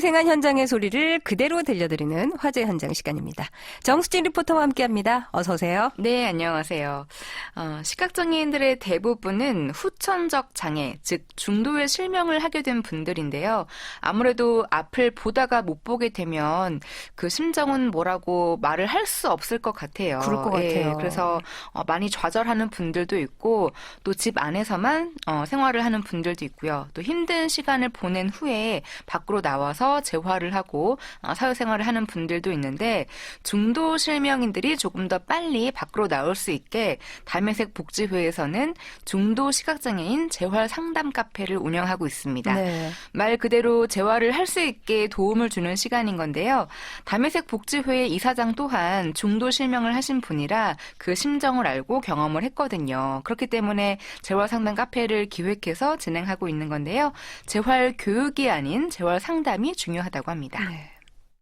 생생한 현장의 소리를 그대로 들려드리는 화재 현장 시간입니다. 정수진 리포터와 함께합니다. 어서 오세요. 네, 안녕하세요. 시각장애인들의 대부분은 후천적 장애, 즉 중도에 실명을 하게 된 분들인데요. 아무래도 앞을 보다가 못 보게 되면 그 심정은 뭐라고 말을 할 수 없을 것 같아요. 그럴 것 같아요. 그래서 많이 좌절하는 분들도 있고 또 집 안에서만 생활을 하는 분들도 있고요. 또 힘든 시간을 보낸 후에 밖으로 나와서 재활을 하고 사회생활을 하는 분들도 있는데 중도 실명인들이 조금 더 빨리 밖으로 나올 수 있게 담에색 복지회에서는 중도 시각장애인 재활 상담 카페를 운영하고 있습니다. 네. 말 그대로 재활을 할 수 있게 도움을 주는 시간인 건데요. 담에색 복지회 이사장 또한 중도 실명을 하신 분이라 그 심정을 알고 경험을 했거든요. 그렇기 때문에 재활 상담 카페를 기획해서 진행하고 있는 건데요. 재활 교육이 아닌 재활 상담이 중요하다고 합니다. 네.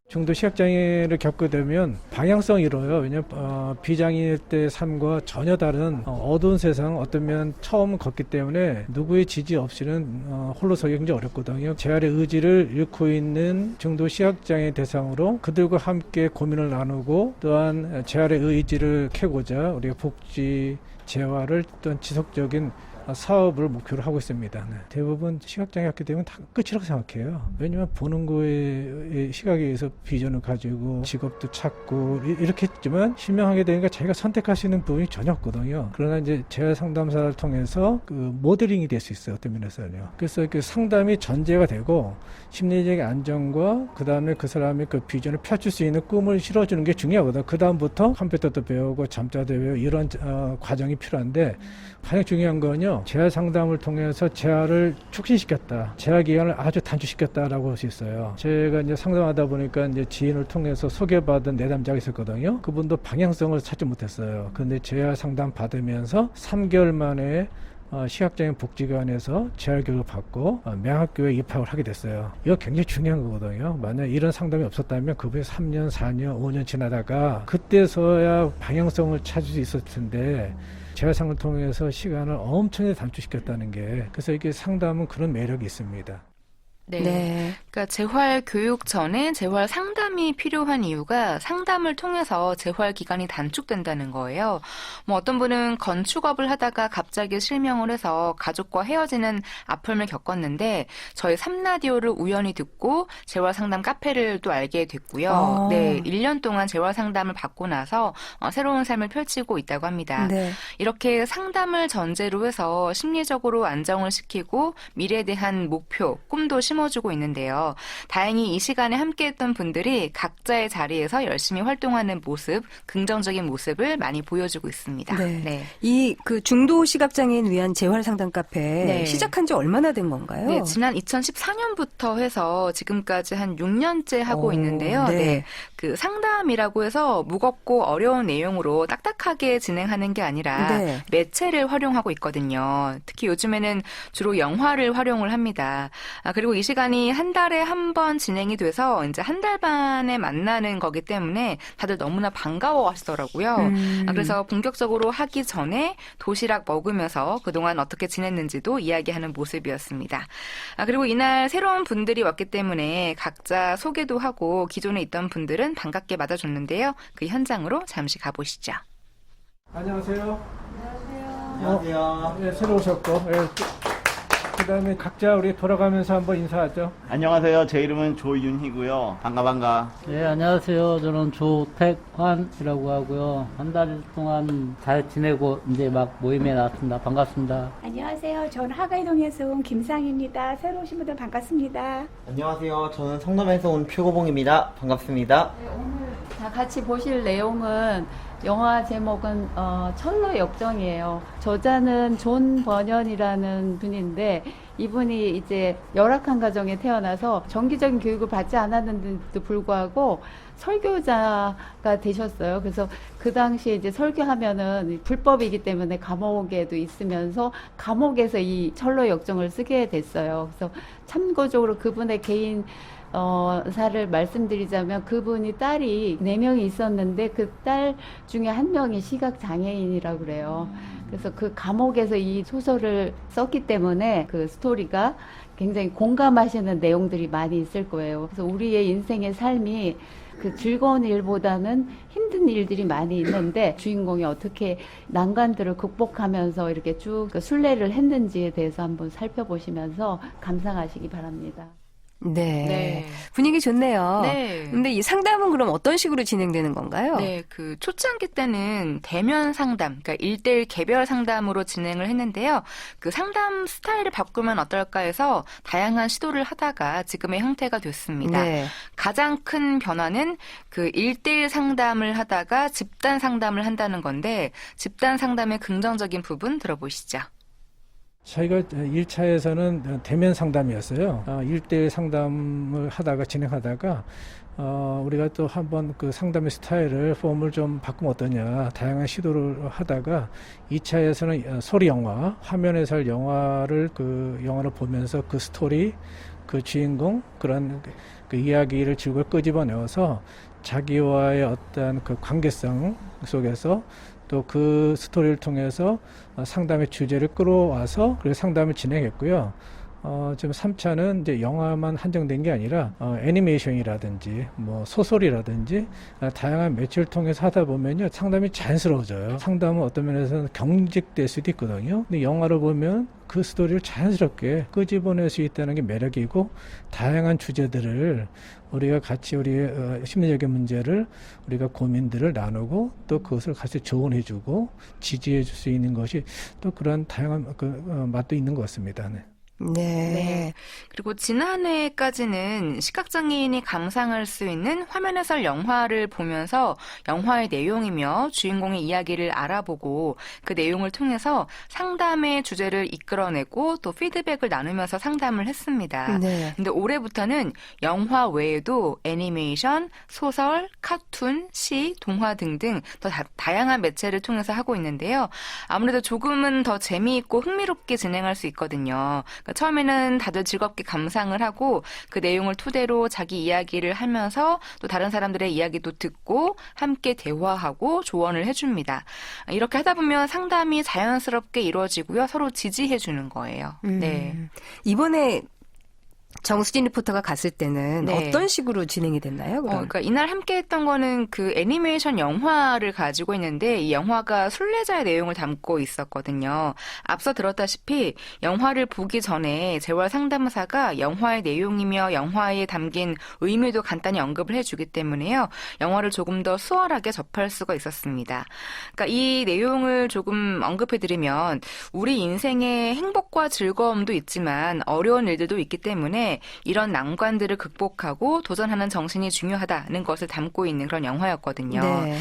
중도 시각장애를 겪게 되면 방향성이 잃어요. 왜냐하면 비장애인 때 삶과 전혀 다른 어두운 세상, 어떤 면 처음 걷기 때문에 누구의 지지 없이는 홀로 서기 굉장히 어렵거든요. 재활의 의지를 잃고 있는 중도 시각장애 대상으로 그들과 함께 고민을 나누고 또한 재활의 의지를 캐고자 우리가 복지, 재활을 또한 지속적인 사업을 목표로 하고 있습니다. 네. 대부분 시각장애 갖게 되면 다 끝이라고 생각해요. 왜냐하면 보는 거에 시각에 의해서 비전을 가지고 직업도 찾고 이렇게 했지만 실명하게 되니까 자기가 선택할 수 있는 부분이 전혀 없거든요. 그러나 이제 재활 상담사를 통해서 그 모델링이 될 수 있어요. 어떤 면에서는요. 그래서 그 상담이 전제가 되고 심리적인 안정과 그 다음에 그 사람의 그 비전을 펼칠 수 있는 꿈을 실어주는 게 중요하거든요. 그 다음부터 컴퓨터도 배우고 잠자도 배우고 이런 과정이 필요한데 가장 중요한 건요. 재활 상담을 통해서 재활을 촉진시켰다. 재활 기간을 아주 단축시켰다라고 할 수 있어요. 제가 이제 상담하다 보니까 이제 지인을 통해서 소개받은 내담자가 있었거든요. 그분도 방향성을 찾지 못했어요. 그런데 재활 상담 받으면서 3개월 만에 시각장애인 복지관에서 재활 교육을 받고 명학교에 입학을 하게 됐어요. 이거 굉장히 중요한 거거든요. 만약 이런 상담이 없었다면 그분이 3년, 4년, 5년 지나다가 그때서야 방향성을 찾을 수 있었을 텐데 재활상을 통해서 시간을 엄청나게 단축시켰다는 게 그래서 이게 상담은 그런 매력이 있습니다. 네. 그러니까 재활 교육 전에 재활 상담이 필요한 이유가 상담을 통해서 재활 기간이 단축된다는 거예요. 뭐 어떤 분은 건축업을 하다가 갑자기 실명을 해서 가족과 헤어지는 아픔을 겪었는데 저희 3라디오를 우연히 듣고 재활 상담 카페를 또 알게 됐고요. 네, 1년 동안 재활 상담을 받고 나서 새로운 삶을 펼치고 있다고 합니다. 네. 이렇게 상담을 전제로 해서 심리적으로 안정을 시키고 미래에 대한 목표, 꿈도 심어주고 있는데요. 다행히 이 시간에 함께했던 분들이 각자의 자리에서 열심히 활동하는 모습, 긍정적인 모습을 많이 보여주고 있습니다. 네. 이 그 중도 시각장애인 위한 재활 상담 카페 네. 시작한 지 얼마나 된 건가요? 네, 지난 2014년부터 해서 지금까지 한 6년째 하고 있는데요. 네. 그 상담이라고 해서 무겁고 어려운 내용으로 딱딱하게 진행하는 게 아니라 네. 매체를 활용하고 있거든요. 특히 요즘에는 주로 영화를 활용을 합니다. 그리고 이 시간이 한 달에 한 번 진행이 돼서 이제 한 달 반에 만나는 거기 때문에 다들 너무나 반가워 하시더라고요. 그래서 본격적으로 하기 전에 도시락 먹으면서 그동안 어떻게 지냈는지도 이야기하는 모습이었습니다. 그리고 이날 새로운 분들이 왔기 때문에 각자 소개도 하고 기존에 있던 분들은 반갑게 맞아줬는데요. 그 현장으로 잠시 가보시죠. 안녕하세요. 안녕하세요. 네, 새로 오셨고 그다음에 각자 우리 돌아가면서 한번 인사하죠. 안녕하세요. 제 이름은 조윤희고요. 반가. 네, 안녕하세요. 저는 조택환이라고 하고요. 한 달 동안 잘 지내고 이제 막 모임에 나왔습니다. 반갑습니다. 안녕하세요. 저는 하가이동에서 온 김상입니다. 새로 오신 분들 반갑습니다. 안녕하세요. 저는 성남에서 온 표고봉입니다. 반갑습니다. 다 같이 보실 내용은 영화 제목은 철로 역정이에요. 저자는 존 버년이라는 분인데 이분이 이제 열악한 가정에 태어나서 정기적인 교육을 받지 않았는데도 불구하고 설교자가 되셨어요. 그래서 그 당시에 이제 설교하면은 불법이기 때문에 감옥에도 있으면서 감옥에서 이 철로 역정을 쓰게 됐어요. 그래서 참고적으로 그분의 개인 사를 말씀드리자면 그분이 딸이 4명이 있었는데 그 딸 중에 1명이 시각장애인이라고 그래요. 그래서 그 감옥에서 이 소설을 썼기 때문에 그 스토리가 굉장히 공감하시는 내용들이 많이 있을 거예요. 그래서 우리의 인생의 삶이 그 즐거운 일보다는 힘든 일들이 많이 있는데 주인공이 어떻게 난관들을 극복하면서 이렇게 쭉 순례를 했는지에 대해서 한번 살펴보시면서 감상하시기 바랍니다. 네. 네. 분위기 좋네요. 네. 근데 이 상담은 그럼 어떤 식으로 진행되는 건가요? 네, 그 초창기 때는 대면 상담, 그러니까 1대1 개별 상담으로 진행을 했는데요. 그 상담 스타일을 바꾸면 어떨까 해서 다양한 시도를 하다가 지금의 형태가 됐습니다. 네. 가장 큰 변화는 그 1대1 상담을 하다가 집단 상담을 한다는 건데 집단 상담의 긍정적인 부분 들어보시죠. 저희가 1차에서는 대면 상담이었어요. 1대1 상담을 진행하다가, 우리가 또 한번 그 상담의 스타일을, 폼을 좀 바꾸면 어떠냐, 다양한 시도를 하다가, 2차에서는 소리 영화, 화면에서 할 영화를 보면서 그 스토리, 그 주인공, 그런 그 이야기를 즐겁게 끄집어내어서 자기와의 어떤 그 관계성 속에서 또 그 스토리를 통해서 상담의 주제를 끌어와서 그리고 상담을 진행했고요. 지금 3차는 이제 영화만 한정된 게 아니라 애니메이션이라든지 뭐 소설이라든지 다양한 매체를 통해서 하다 보면요 상담이 자연스러워져요. 상담은 어떤 면에서는 경직될 수도 있거든요. 근데 영화로 보면 그 스토리를 자연스럽게 끄집어낼 수 있다는 게 매력이고 다양한 주제들을 우리가 같이 우리의 심리적인 문제를 우리가 고민들을 나누고 또 그것을 같이 조언해주고 지지해줄 수 있는 것이 또 그런 다양한 맛도 있는 것 같습니다. 네. 네. 그리고 지난해까지는 시각장애인이 감상할 수 있는 화면 해설 영화를 보면서 영화의 내용이며 주인공의 이야기를 알아보고 그 내용을 통해서 상담의 주제를 이끌어내고 또 피드백을 나누면서 상담을 했습니다. 네. 근데 올해부터는 영화 외에도 애니메이션, 소설, 카툰, 시, 동화 등등 더 다양한 매체를 통해서 하고 있는데요. 아무래도 조금은 더 재미있고 흥미롭게 진행할 수 있거든요. 그러니까 처음에는 다들 즐겁게 감상을 하고 그 내용을 토대로 자기 이야기를 하면서 또 다른 사람들의 이야기도 듣고 함께 대화하고 조언을 해줍니다. 이렇게 하다 보면 상담이 자연스럽게 이루어지고요. 서로 지지해주는 거예요. 네. 이번에 정수진 리포터가 갔을 때는 네. 어떤 식으로 진행이 됐나요? 그럼? 그러니까 이날 함께 했던 거는 그 애니메이션 영화를 가지고 있는데 이 영화가 순례자의 내용을 담고 있었거든요. 앞서 들었다시피 영화를 보기 전에 재활 상담사가 영화의 내용이며 영화에 담긴 의미도 간단히 언급을 해주기 때문에요. 영화를 조금 더 수월하게 접할 수가 있었습니다. 그러니까 이 내용을 조금 언급해드리면 우리 인생의 행복과 즐거움도 있지만 어려운 일들도 있기 때문에 이런 난관들을 극복하고 도전하는 정신이 중요하다는 것을 담고 있는 그런 영화였거든요. 네.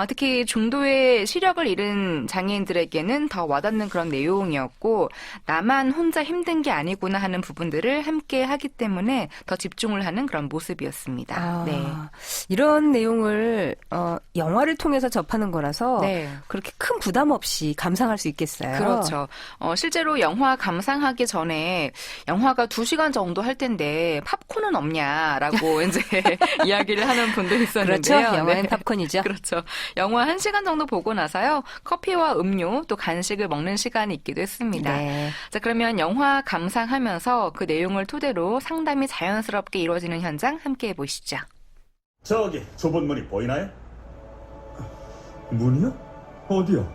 특히 중도의 시력을 잃은 장애인들에게는 더 와닿는 그런 내용이었고 나만 혼자 힘든 게 아니구나 하는 부분들을 함께 하기 때문에 더 집중을 하는 그런 모습이었습니다. 네. 이런 내용을 영화를 통해서 접하는 거라서 네. 그렇게 큰 부담 없이 감상할 수 있겠어요. 그렇죠. 실제로 영화 감상하기 전에 영화가 2시간 정도 할 텐데 팝콘은 없냐라고 이제 이야기를 하는 분도 있었는데요. 그렇죠. 영화는 네. 팝콘이죠. 그렇죠. 영화 1시간 정도 보고 나서요. 커피와 음료 또 간식을 먹는 시간이 있기도 했습니다. 네. 자, 그러면 영화 감상하면서 그 내용을 토대로 상담이 자연스럽게 이루어지는 현장 함께 해보시죠. 저기 좁은 문이 보이나요? 문이요? 어디요?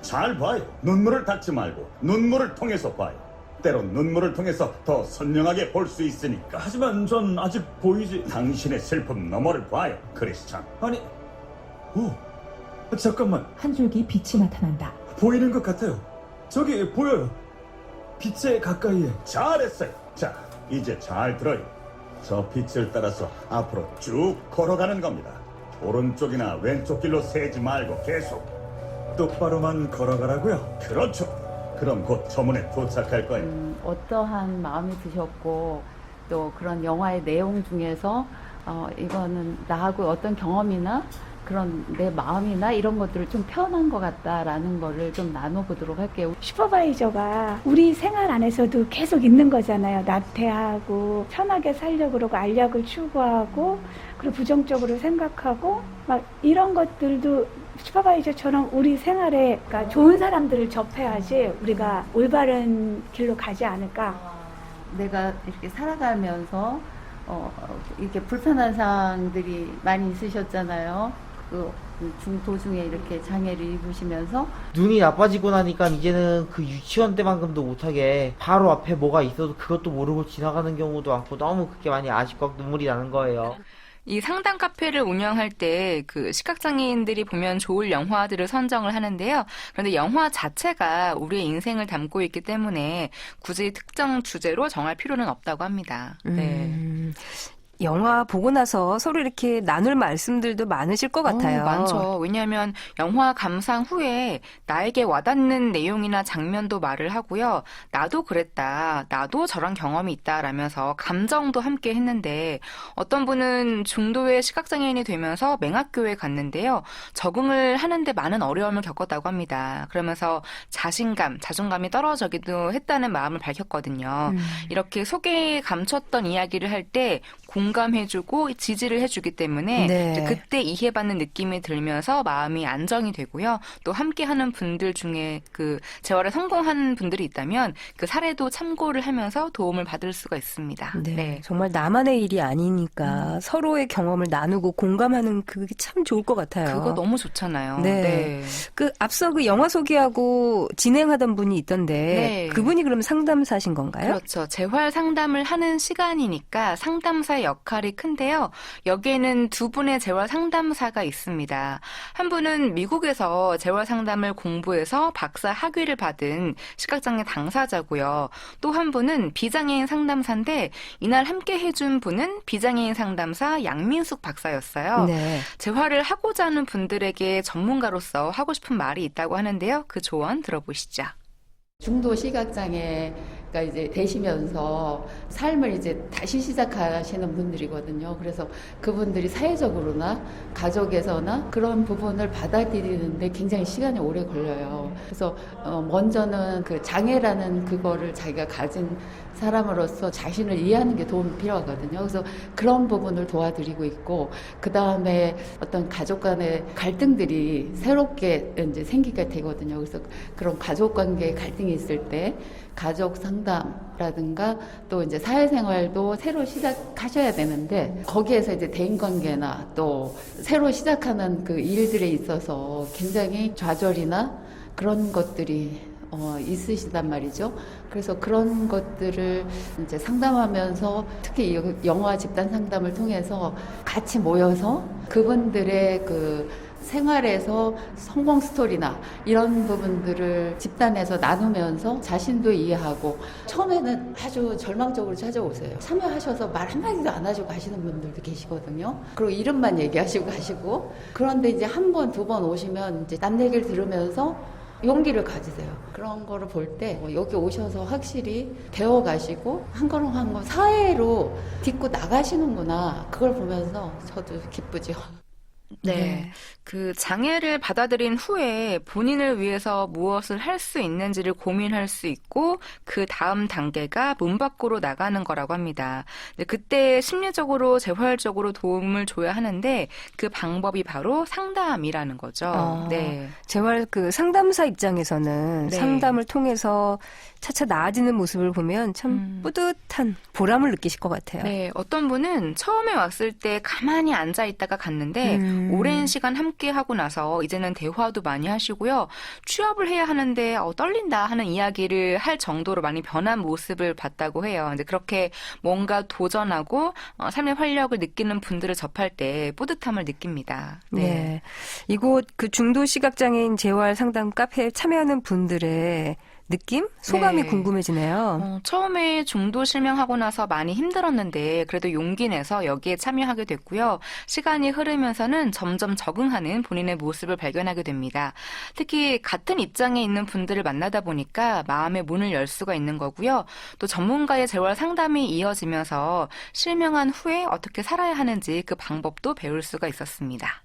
잘 봐요. 눈물을 닫지 말고 눈물을 통해서 봐요. 때론 눈물을 통해서 더 선명하게 볼 수 있으니까. 하지만 전 아직 보이지. 당신의 슬픔 너머를 봐요, 크리스찬. 아니, 잠깐만. 한 줄기 빛이 나타난다. 보이는 것 같아요. 저기 보여요. 빛의 가까이에. 잘했어요. 자, 이제 잘 들어요. 저 빛을 따라서 앞으로 쭉 걸어가는 겁니다. 오른쪽이나 왼쪽 길로 세지 말고 계속 똑바로만 걸어가라고요? 그렇죠. 그럼 곧 저 문에 도착할 거예요. 어떠한 마음이 드셨고 또 그런 영화의 내용 중에서 이거는 나하고 어떤 경험이나 그런 내 마음이나 이런 것들을 좀 표현한 것 같다라는 거를 좀 나눠보도록 할게요. 슈퍼바이저가 우리 생활 안에서도 계속 있는 거잖아요. 나태하고 편하게 살려고 그러고 알력을 추구하고 그리고 부정적으로 생각하고 막 이런 것들도 슈퍼바이저처럼 우리 생활에 그러니까 좋은 사람들을 접해야지 우리가 올바른 길로 가지 않을까. 내가 이렇게 살아가면서 이렇게 불편한 상황들이 많이 있으셨잖아요. 도중에 이렇게 장애를 입으시면서 눈이 나빠지고 나니까 이제는 그 유치원 때만큼도 못하게 바로 앞에 뭐가 있어도 그것도 모르고 지나가는 경우도 많고 너무 그게 많이 아쉽고 눈물이 나는 거예요. 이 상담 카페를 운영할 때 그 시각장애인들이 보면 좋을 영화들을 선정을 하는데요. 그런데 영화 자체가 우리의 인생을 담고 있기 때문에 굳이 특정 주제로 정할 필요는 없다고 합니다. 네. 영화 보고 나서 서로 이렇게 나눌 말씀들도 많으실 것 같아요. 많죠. 왜냐하면 영화 감상 후에 나에게 와닿는 내용이나 장면도 말을 하고요. 나도 그랬다. 나도 저런 경험이 있다라면서 감정도 함께 했는데 어떤 분은 중도의 시각장애인이 되면서 맹학교에 갔는데요. 적응을 하는데 많은 어려움을 겪었다고 합니다. 그러면서 자존감이 떨어지기도 했다는 마음을 밝혔거든요. 이렇게 속에 감췄던 이야기를 할 때 공감해주고 지지를 해주기 때문에 네. 이제 그때 이해받는 느낌이 들면서 마음이 안정이 되고요. 또 함께하는 분들 중에 그 재활에 성공한 분들이 있다면 그 사례도 참고를 하면서 도움을 받을 수가 있습니다. 네, 정말 나만의 일이 아니니까 서로의 경험을 나누고 공감하는 그게 참 좋을 것 같아요. 그거 너무 좋잖아요. 네. 그 앞서 그 영화 소개하고 진행하던 분이 있던데 네. 그분이 그럼 상담사신 건가요? 그렇죠. 재활 상담을 하는 시간이니까 상담사의 역할이 큰데요. 여기에는 두 분의 재활 상담사가 있습니다. 한 분은 미국에서 재활 상담을 공부해서 박사 학위를 받은 시각장애 당사자고요. 또 한 분은 비장애인 상담사인데 이날 함께 해준 분은 비장애인 상담사 양민숙 박사였어요. 네. 재활을 하고자 하는 분들에게 전문가로서 하고 싶은 말이 있다고 하는데요. 그 조언 들어보시죠. 중도 시각장애가 이제 되시면서 삶을 이제 다시 시작하시는 분들이거든요. 그래서 그분들이 사회적으로나 가족에서나 그런 부분을 받아들이는데 굉장히 시간이 오래 걸려요. 그래서 먼저는 그 장애라는 그거를 자기가 가진 사람으로서 자신을 이해하는 게 도움이 필요하거든요. 그래서 그런 부분을 도와드리고 있고, 그 다음에 어떤 가족 간의 갈등들이 새롭게 이제 생기게 되거든요. 그래서 그런 가족 관계에 갈등이 있을 때 가족 상담라든가 또 이제 사회생활도 새로 시작하셔야 되는데 거기에서 이제 대인관계나 또 새로 시작하는 그 일들에 있어서 굉장히 좌절이나 그런 것들이 있으시단 말이죠. 그래서 그런 것들을 이제 상담하면서 특히 이 영화 집단 상담을 통해서 같이 모여서 그분들의 그 생활에서 성공 스토리나 이런 부분들을 집단에서 나누면서 자신도 이해하고, 처음에는 아주 절망적으로 찾아오세요. 참여하셔서 말 한마디도 안 하시고 가시는 분들도 계시거든요. 그리고 이름만 얘기하시고 가시고, 그런데 이제 한 번, 두 번 오시면 이제 남 얘기를 들으면서 용기를 가지세요. 그런 거를 볼 때 여기 오셔서 확실히 배워가시고 한 걸음 한 걸음 사회로 딛고 나가시는구나, 그걸 보면서 저도 기쁘죠. 네. 그 장애를 받아들인 후에 본인을 위해서 무엇을 할 수 있는지를 고민할 수 있고, 그 다음 단계가 문 밖으로 나가는 거라고 합니다. 그때 심리적으로 재활적으로 도움을 줘야 하는데 그 방법이 바로 상담이라는 거죠. 네. 재활 그 상담사 입장에서는 네. 상담을 통해서 차차 나아지는 모습을 보면 참 뿌듯한 보람을 느끼실 것 같아요. 네, 어떤 분은 처음에 왔을 때 가만히 앉아 있다가 갔는데 오랜 시간 함께 하고 나서 이제는 대화도 많이 하시고요. 취업을 해야 하는데 떨린다 하는 이야기를 할 정도로 많이 변한 모습을 봤다고 해요. 근데 그렇게 뭔가 도전하고 삶의 활력을 느끼는 분들을 접할 때 뿌듯함을 느낍니다. 네. 이곳 그 중도 시각장애인 재활 상담 카페에 참여하는 분들의 느낌? 소감이 네. 궁금해지네요. 처음에 중도 실명하고 나서 많이 힘들었는데 그래도 용기 내서 여기에 참여하게 됐고요. 시간이 흐르면서는 점점 적응하는 본인의 모습을 발견하게 됩니다. 특히 같은 입장에 있는 분들을 만나다 보니까 마음의 문을 열 수가 있는 거고요. 또 전문가의 재활 상담이 이어지면서 실명한 후에 어떻게 살아야 하는지 그 방법도 배울 수가 있었습니다.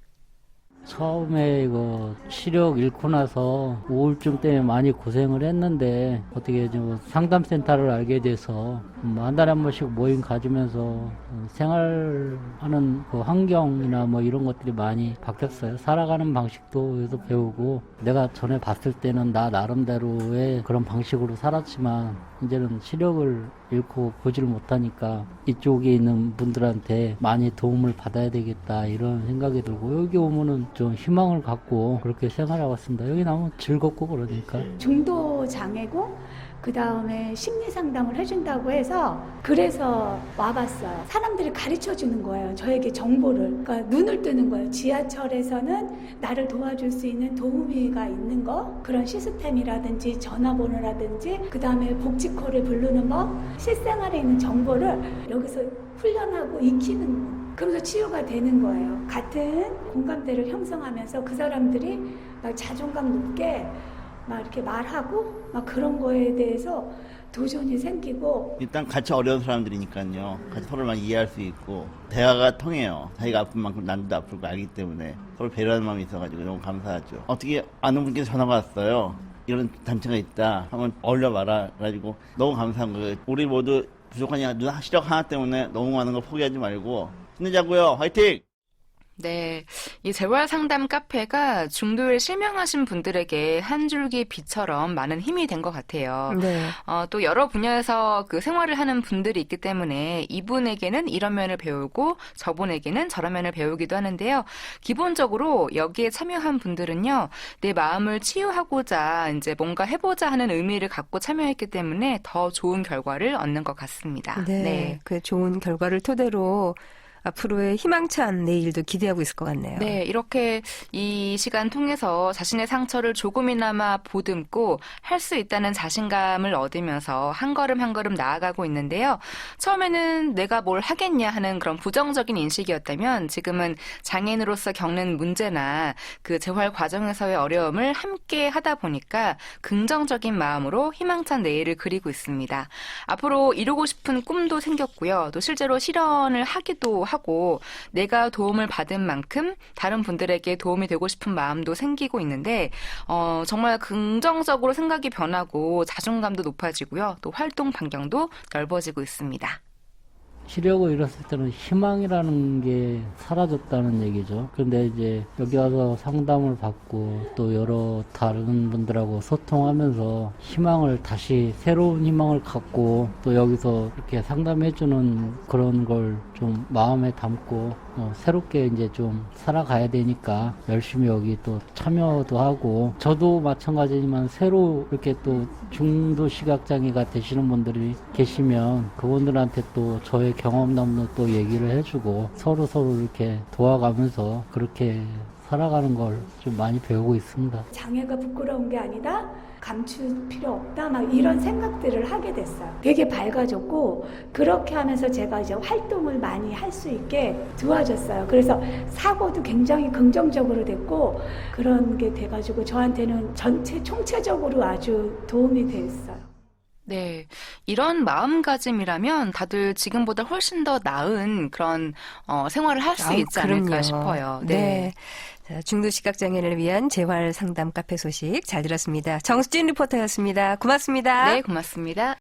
처음에 이거 시력 잃고 나서 우울증 때문에 많이 고생을 했는데 어떻게 좀 상담센터를 알게 돼서 한 달에 한 번씩 모임 가지면서 생활하는 그 환경이나 뭐 이런 것들이 많이 바뀌었어요. 살아가는 방식도 여기서 배우고 내가 전에 봤을 때는 나 나름대로의 그런 방식으로 살았지만 이제는 시력을 잃고 보지를 못하니까 이쪽에 있는 분들한테 많이 도움을 받아야 되겠다 이런 생각이 들고 여기 오면은 좀 희망을 갖고 그렇게 생활하고 있습니다. 여기 나오면 즐겁고 그러니까. 중도 장애고 그 다음에 심리 상담을 해준다고 해서 그래서 와봤어요. 사람들이 가르쳐 주는 거예요. 저에게 정보를. 그러니까 눈을 뜨는 거예요. 지하철에서는 나를 도와줄 수 있는 도우미가 있는 거, 그런 시스템이라든지 전화번호라든지 그 다음에 복지콜을 부르는 법, 실생활에 있는 정보를 여기서 훈련하고 익히는 거예요. 그러면서 치유가 되는 거예요. 같은 공감대를 형성하면서 그 사람들이 막 자존감 높게 막 이렇게 말하고 막 그런 거에 대해서 도전이 생기고 일단 같이 어려운 사람들이니까요. 같이 서로를 많이 이해할 수 있고 대화가 통해요. 자기가 아픈 만큼 남도 아플 거 알기 때문에 서로 배려하는 마음이 있어가지고 너무 감사하죠. 어떻게 아는 분께서 전화가 왔어요. 이런 단체가 있다. 한번 어울려봐라. 그래가지고 너무 감사한 거예요. 우리 모두 부족하냐 눈 시력 하나 때문에 너무 많은 거 포기하지 말고 힘내자고요. 화이팅! 네, 이 재활 상담 카페가 중도에 실명하신 분들에게 한 줄기 빛처럼 많은 힘이 된 것 같아요. 네. 또 여러 분야에서 그 생활을 하는 분들이 있기 때문에 이분에게는 이런 면을 배우고 저분에게는 저런 면을 배우기도 하는데요. 기본적으로 여기에 참여한 분들은요, 내 마음을 치유하고자 이제 뭔가 해보자 하는 의미를 갖고 참여했기 때문에 더 좋은 결과를 얻는 것 같습니다. 네. 그 좋은 결과를 토대로 앞으로의 희망찬 내일도 기대하고 있을 것 같네요. 네, 이렇게 이 시간 통해서 자신의 상처를 조금이나마 보듬고 할 수 있다는 자신감을 얻으면서 한 걸음 한 걸음 나아가고 있는데요. 처음에는 내가 뭘 하겠냐 하는 그런 부정적인 인식이었다면 지금은 장애인으로서 겪는 문제나 그 재활 과정에서의 어려움을 함께 하다 보니까 긍정적인 마음으로 희망찬 내일을 그리고 있습니다. 앞으로 이루고 싶은 꿈도 생겼고요. 또 실제로 실현을 하기도 하고 내가 도움을 받은 만큼 다른 분들에게 도움이 되고 싶은 마음도 생기고 있는데 정말 긍정적으로 생각이 변하고 자존감도 높아지고요. 또 활동 반경도 넓어지고 있습니다. 시력을 잃었을 때는 희망이라는 게 사라졌다는 얘기죠. 그런데 이제 여기 와서 상담을 받고 또 여러 다른 분들하고 소통하면서 희망을 다시 새로운 희망을 갖고 또 여기서 이렇게 상담해주는 그런 걸 좀 마음에 담고 새롭게 이제 좀 살아가야 되니까 열심히 여기 또 참여도 하고 저도 마찬가지지만 새로 이렇게 또 중도 시각장애가 되시는 분들이 계시면 그분들한테 또 저의 경험담도 또 얘기를 해주고 서로 이렇게 도와가면서 그렇게 살아가는 걸 좀 많이 배우고 있습니다. 장애가 부끄러운 게 아니다. 감출 필요 없다. 막 이런 생각들을 하게 됐어요. 되게 밝아졌고 그렇게 하면서 제가 이제 활동을 많이 할 수 있게 도와줬어요. 그래서 사고도 굉장히 긍정적으로 됐고 그런 게 돼가지고 저한테는 총체적으로 아주 도움이 됐어요. 네, 이런 마음가짐이라면 다들 지금보다 훨씬 더 나은 그런 생활을 할 수 있지 않을까 그럼요. 싶어요. 네. 자, 중도 시각장애인을 위한 재활 상담 카페 소식 잘 들었습니다. 정수진 리포터였습니다. 고맙습니다. 네, 고맙습니다.